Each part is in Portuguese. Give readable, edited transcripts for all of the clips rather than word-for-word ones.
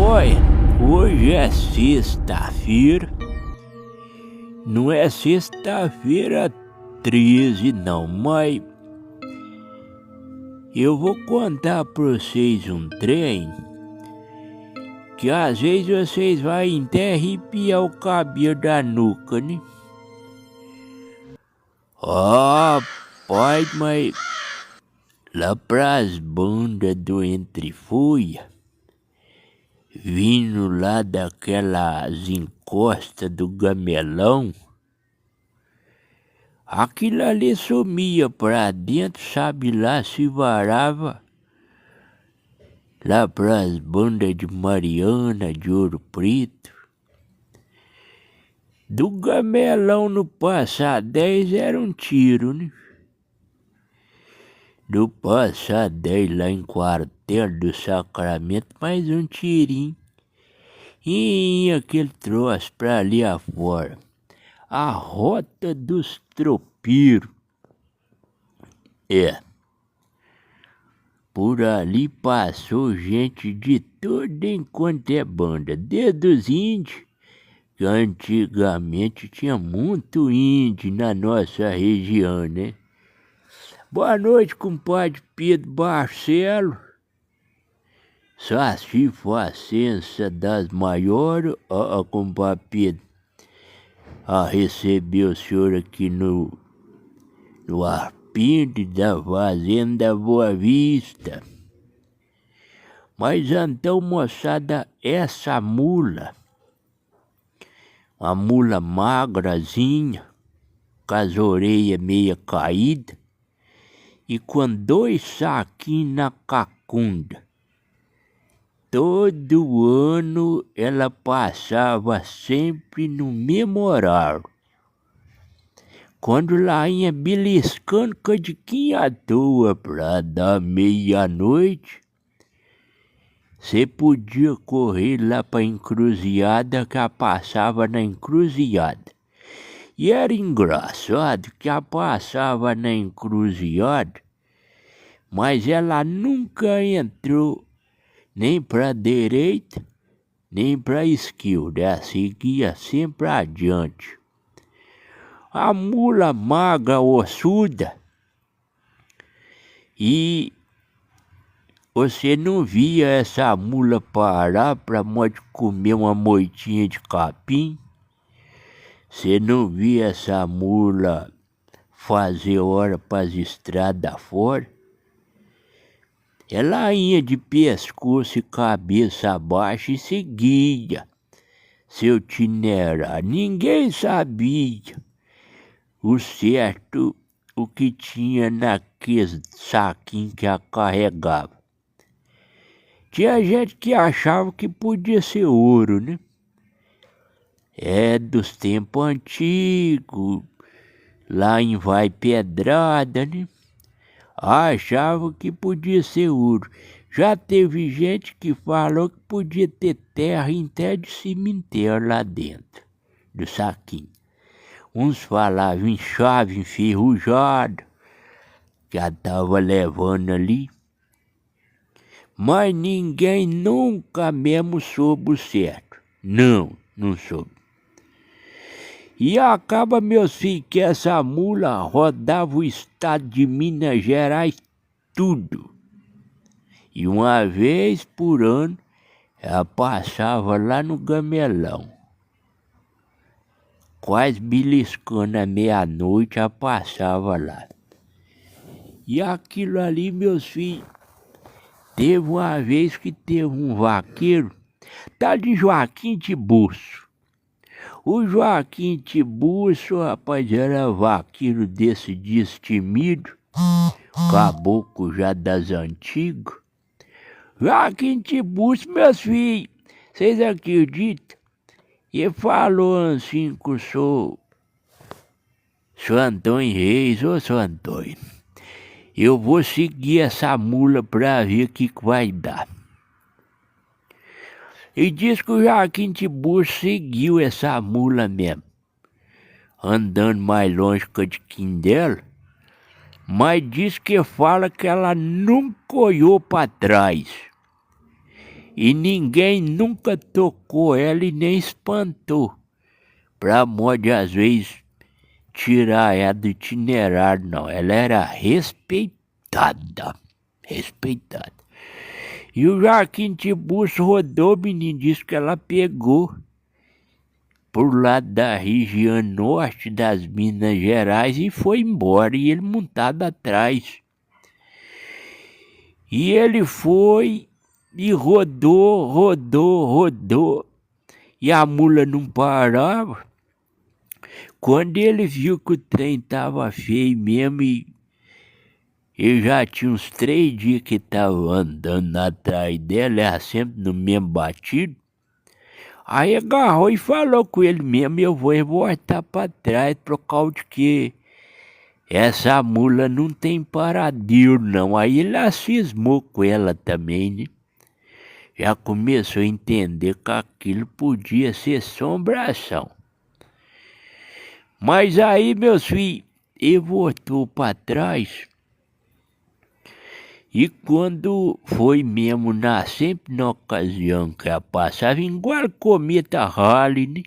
Olha, hoje é sexta-feira. Não é sexta-feira 13 não, mas eu vou contar pra vocês um trem que às vezes vocês vão até arrepiar o cabelo da nuca, né? Ó, pai, mas lá pras bandas do Entre Folha, vindo lá daquelas encostas do Gamelão, aquilo ali sumia pra dentro, sabe lá, se varava lá pras bandas de Mariana, de Ouro Preto. Do Gamelão no Passar 10 era um tiro, né? Do Passar 10 lá em Quartel do Sacramento, mais um tirinho. E aquele troço pra ali afora. A Rota dos Tropeiros. É. Por ali passou gente de todo enquanto é banda. Desde os índios, que antigamente tinha muito índio na nossa região, né? Boa noite, compadre Pedro Barcelo. Saci Facença das Maiores, compadre Pedro, a receber o senhor aqui no arpinde da Fazenda Boa Vista. Mas então, moçada, essa mula, uma mula magrazinha, com as orelhas meia caídas, e com 2 saquinhos na cacunda. Todo ano ela passava sempre no mesmo horário. Quando lá ia beliscando cadiquinha à toa pra dar meia-noite, você podia correr lá pra encruzilhada que ela passava na encruzilhada. E era engraçado que ela passava na encruzilhada, mas ela nunca entrou nem para direita, nem para esquerda, seguia sempre adiante. A mula magra, ossuda, e você não via essa mula parar para comer uma moitinha de capim, você não via essa mula fazer hora para as estradas fora. Ela ia de pescoço e cabeça abaixo e seguia seu itinerário. Ninguém sabia o certo, o que tinha naquele saquinho que a carregava. Tinha gente que achava que podia ser ouro, né? É dos tempos antigos, lá em Vai Pedrada, né? Achava que podia ser ouro. Já teve gente que falou que podia ter terra em até de cemitério lá dentro do saquinho. Uns falavam em chave enferrujada, que ela estava levando ali. Mas ninguém nunca mesmo soube o certo. Não soube. E acaba, meus filhos, que essa mula rodava o estado de Minas Gerais tudo. E uma vez por ano, ela passava lá no Gamelão. Quase beliscando à meia-noite, ela passava lá. E aquilo ali, meus filhos, teve uma vez que teve um vaqueiro, tal de Joaquim Tiburcio. O Joaquim Tiburcio, rapaz, era vaqueiro desse destemido, caboclo já das antigas. Joaquim Tiburcio, meus filhos, vocês acreditam? Ele falou assim com o senhor Antônio Reis: ô senhor Antônio, eu vou seguir essa mula pra ver o que vai dar. E diz que o Joaquim Tiburcio seguiu essa mula mesmo, andando mais longe que a de dela, mas diz que fala que ela nunca olhou para trás. E ninguém nunca tocou ela e nem espantou, pra modo de, às vezes, tirar ela do itinerário, não. Ela era respeitada, respeitada. E o Joaquim Tiburcio rodou, menino, disse que ela pegou por lado da região norte das Minas Gerais e foi embora, e ele montado atrás. E ele foi e rodou, e a mula não parava. Quando ele viu que o trem estava feio mesmo, e ele já tinha uns 3 dias que estava andando atrás dela, ela sempre no mesmo batido. Aí agarrou e falou com ele mesmo: eu vou voltar para trás por causa de que essa mula não tem paradeiro não. Aí ele cismou com ela também, né? Já começou a entender que aquilo podia ser assombração. Mas aí, meus filhos, ele voltou para trás. E quando foi mesmo sempre na ocasião que ela passava, igual cometa Halley, né?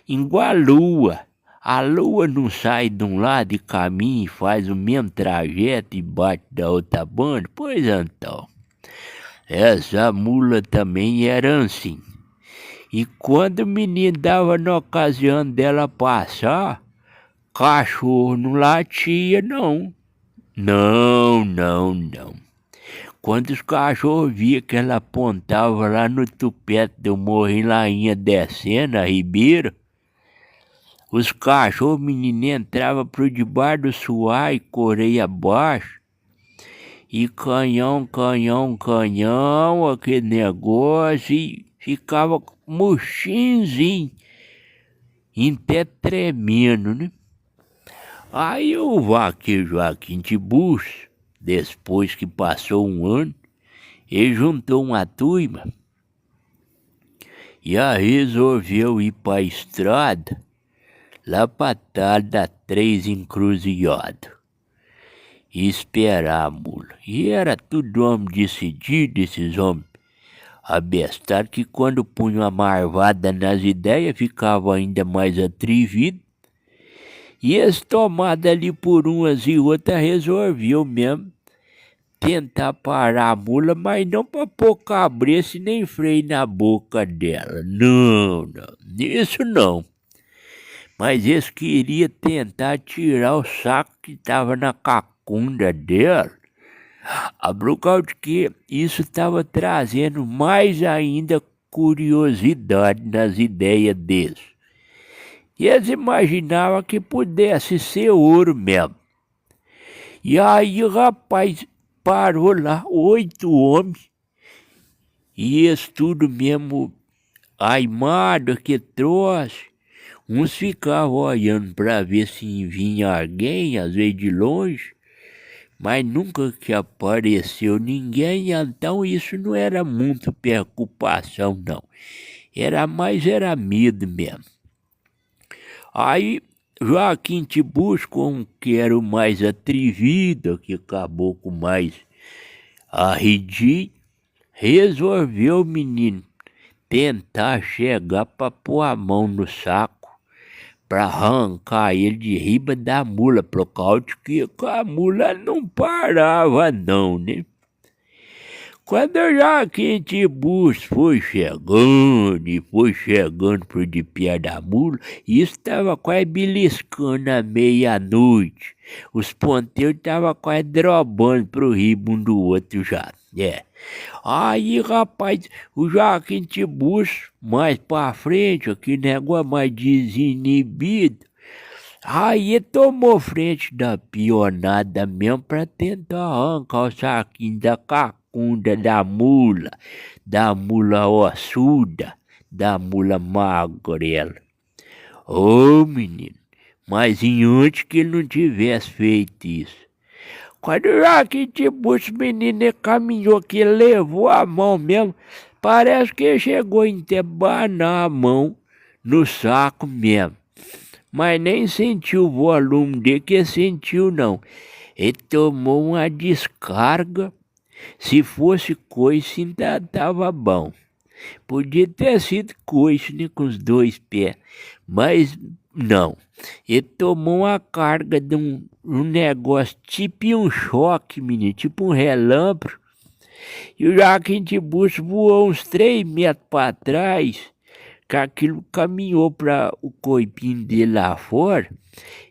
Igual a lua. A lua não sai de um lado e caminha e faz o mesmo trajeto e bate da outra banda? Pois então, essa mula também era assim. E quando o menino dava na ocasião dela passar, cachorro não latia, não. Não. Quando os cachorros viam que ela apontava lá no tupete do morro em Lainha descendo a ribeira, os cachorros, menino, entravam por debaixo do suar e coreia abaixo. E canhão, aquele negócio, e ficava murchinhozinho, até tremendo, né? Aí o vaqueiro Joaquim Tiburcio, depois que passou um ano, ele juntou uma turma e resolveu ir para a estrada, lá para trás da 3 Encruzilhada, e esperar a mula. E era tudo homem decidido, esses homens abestados, que quando punham uma marvada nas ideias, ficava ainda mais atrevido. E esse tomado ali por umas e outras resolveu mesmo tentar parar a mula, mas não para pôr cabresto nem freio na boca dela. Não, isso não. Mas eles queriam tentar tirar o saco que estava na cacunda dela. Por causa de que isso estava trazendo mais ainda curiosidade nas ideias deles. E eles imaginavam que pudesse ser ouro mesmo. E aí o rapaz parou lá, 8 homens, e eles tudo mesmo aimado, que trouxe. Uns ficavam olhando para ver se vinha alguém, às vezes de longe, mas nunca que apareceu ninguém, então isso não era muito preocupação, não. Era medo mesmo. Aí Joaquim Tiburcio, que era o mais atrevido, que acabou com mais arredio, resolveu, menino, tentar chegar para pôr a mão no saco, para arrancar ele de riba da mula, por causa de que a mula não parava não, né? Quando o Joaquim Tiburcio foi chegando por de pé da mula, e estava quase beliscando à meia-noite. Os ponteiros estavam quase drobando pro ribo um do outro já. Aí, rapaz, o Joaquim Tiburcio, mais pra frente, aquele negócio mais desinibido, aí ele tomou frente da pionada mesmo pra tentar arrancar o saquinho da cacunda da mula ossuda, da mula magrela. Ô, menino, mas em antes que ele não tivesse feito isso. Quando o Joaquim Tiburcio, menino, ele caminhou, que ele levou a mão mesmo, parece que ele chegou a entebanar a mão no saco mesmo. Mas nem sentiu o volume dele, que sentiu não. Ele tomou uma descarga Se fosse coice, ainda tava bom. Podia ter sido coice, né, com os 2 pés. Mas não. Ele tomou uma carga de um negócio tipo um choque, menino, tipo um relâmpago. E o Joaquim Tiburcio voou uns 3 metros para trás, que aquilo caminhou para o corpinho dele lá fora.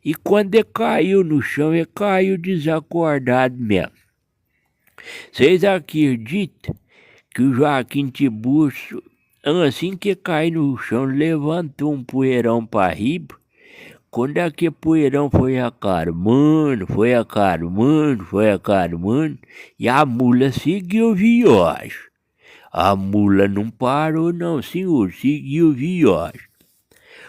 E quando ele caiu no chão, ele caiu desacordado mesmo. Vocês acreditam que o Joaquim Tiburcio, assim que caiu no chão, levantou um poeirão para riba? Quando aquele poeirão foi acarmando, e a mula seguiu viagem. A mula não parou não, senhor, seguiu viagem.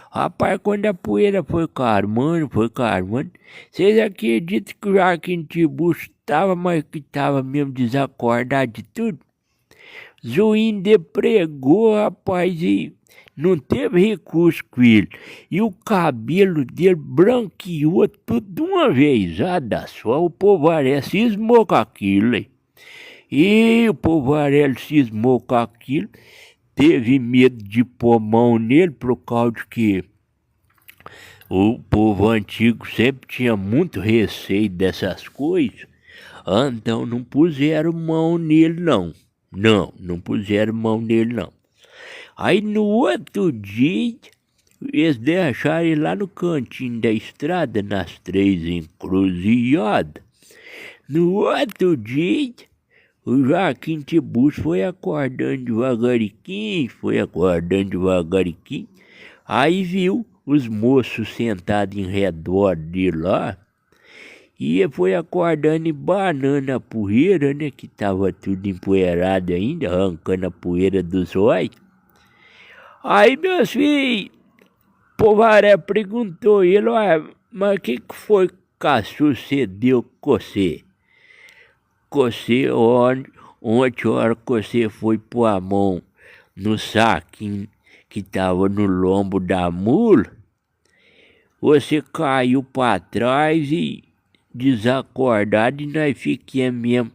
Rapaz, quando a poeira foi carmando, vocês acreditam que o Joaquim Tiburcio estava, mas que estava mesmo desacordado de tudo? Zuíno depregou, rapaz, e não teve recurso com ele. E o cabelo dele branqueou tudo de uma vezada só. O povaré cismou com aquilo, hein? E o povaré cismou com aquilo, teve medo de pôr mão nele por causa de que o povo antigo sempre tinha muito receio dessas coisas. Então não puseram mão nele não. Não puseram mão nele não. Aí no outro dia, eles deixaram ele lá no cantinho da estrada, nas 3 encruzilhadas. No outro dia, o Joaquim Tiburcio foi acordando devagariquinho, Aí viu os moços sentados em redor dele lá. E ele foi acordando e banando a poeira, né? Que tava tudo empoeirado ainda, arrancando a poeira dos olhos. Aí, meus filhos, o povaré perguntou ele, mas o que foi que sucedeu com você? Ontem, a hora que você foi pôr a mão no saquinho que tava no lombo da mula, você caiu para trás e desacordado, e nós fiquemos mesmo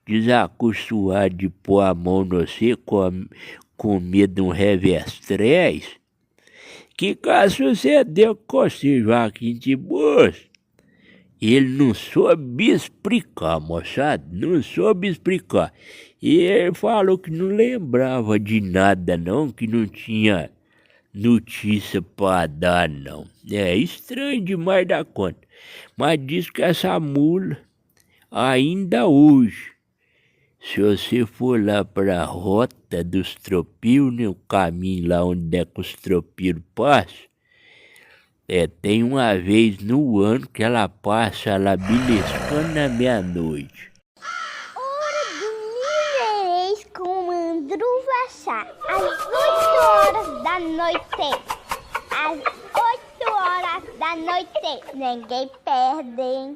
desacostumados de pôr a mão no você com medo de um revestrez. Que sucedeu com você, Joaquim Tiburcio? Ele não soube explicar, moçada, não soube explicar. E ele falou que não lembrava de nada não, que não tinha notícia para dar não. É estranho demais da conta. Mas diz que essa mula, ainda hoje, se você for lá para a rota dos tropeiros, né, o caminho lá onde é que os tropeiros passam, tem uma vez no ano que ela passa lá beliscando na meia-noite. Hora do Mineirês com Andrew Vachá, às 8 horas da noite. Às 8 horas da noite. Ninguém perde, hein?